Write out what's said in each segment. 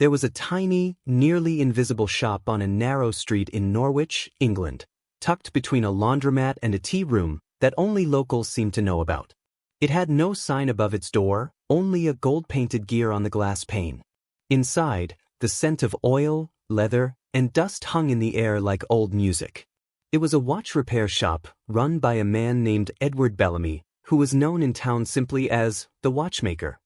There was a tiny, nearly invisible shop on a narrow street in Norwich, England, tucked between a laundromat and a tea room that only locals seemed to know about. It had no sign above its door, only a gold-painted gear on the glass pane. Inside, the scent of oil, leather, and dust hung in the air like old music. It was a watch repair shop run by a man named Edward Bellamy, who was known in town simply as the Watchmaker.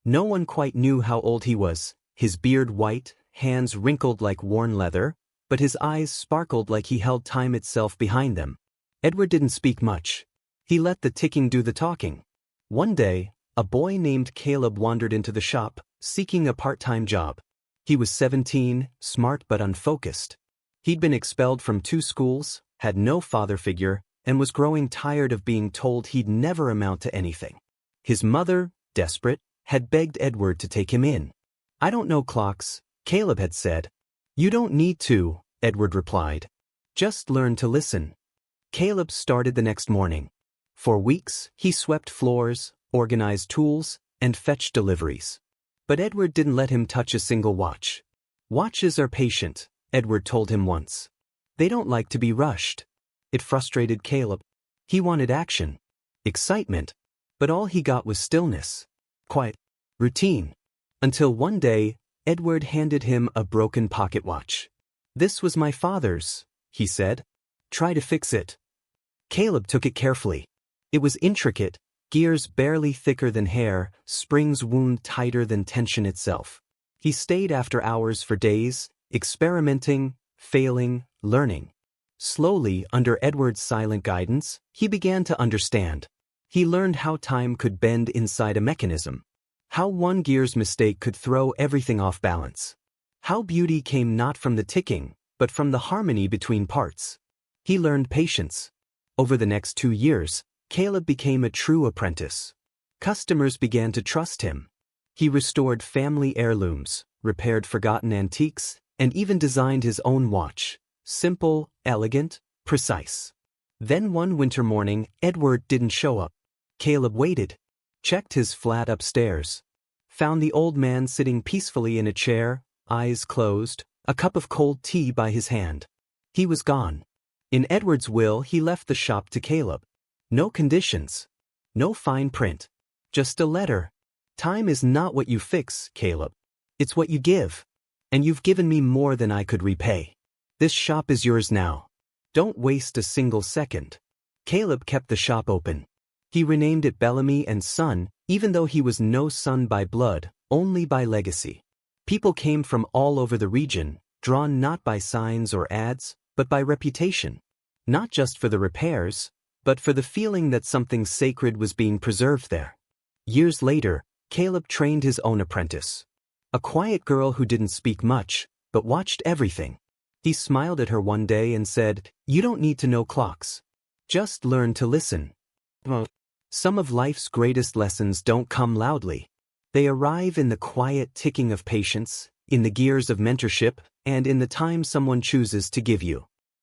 No one quite knew how old he was, his beard white, hands wrinkled like worn leather, but his eyes sparkled like he held time itself behind them. Edward didn't speak much. He let the ticking do the talking. One day, a boy named Caleb wandered into the shop, seeking a part-time job. He was 17, smart but unfocused. He'd been expelled from 2 schools, had no father figure, and was growing tired of being told he'd never amount to anything. His mother, desperate, had begged Edward to take him in. "I don't know clocks," Caleb had said. "You don't need to," Edward replied. "Just learn to listen." Caleb started the next morning. For weeks, he swept floors, organized tools, and fetched deliveries. But Edward didn't let him touch a single watch. "Watches are patient," Edward told him once. "They don't like to be rushed." It frustrated Caleb. He wanted action, excitement, but all he got was stillness, quiet, routine. Until one day, Edward handed him a broken pocket watch. "This was my father's," he said. "Try to fix it." Caleb took it carefully. It was intricate, gears barely thicker than hair, springs wound tighter than tension itself. He stayed after hours for days, experimenting, failing, learning. Slowly, under Edward's silent guidance, he began to understand. He learned how time could bend inside a mechanism. How one gear's mistake could throw everything off balance. How beauty came not from the ticking, but from the harmony between parts. He learned patience. Over the next 2 years, Caleb became a true apprentice. Customers began to trust him. He restored family heirlooms, repaired forgotten antiques, and even designed his own watch. Simple, elegant, precise. Then one winter morning, Edward didn't show up. Caleb waited, checked his flat upstairs, found the old man sitting peacefully in a chair, eyes closed, a cup of cold tea by his hand. He was gone. In Edward's will, he left the shop to Caleb. No conditions. No fine print. Just a letter. "Time is not what you fix, Caleb. It's what you give. And you've given me more than I could repay. This shop is yours now. Don't waste a single second." Caleb kept the shop open. He renamed it Bellamy and Son, even though he was no son by blood, only by legacy. People came from all over the region, drawn not by signs or ads, but by reputation. Not just for the repairs, but for the feeling that something sacred was being preserved there. Years later, Caleb trained his own apprentice. A quiet girl who didn't speak much, but watched everything. He smiled at her one day and said, "You don't need to know clocks. Just learn to listen." Some of life's greatest lessons don't come loudly. They arrive in the quiet ticking of patience, in the gears of mentorship, and in the time someone chooses to give you.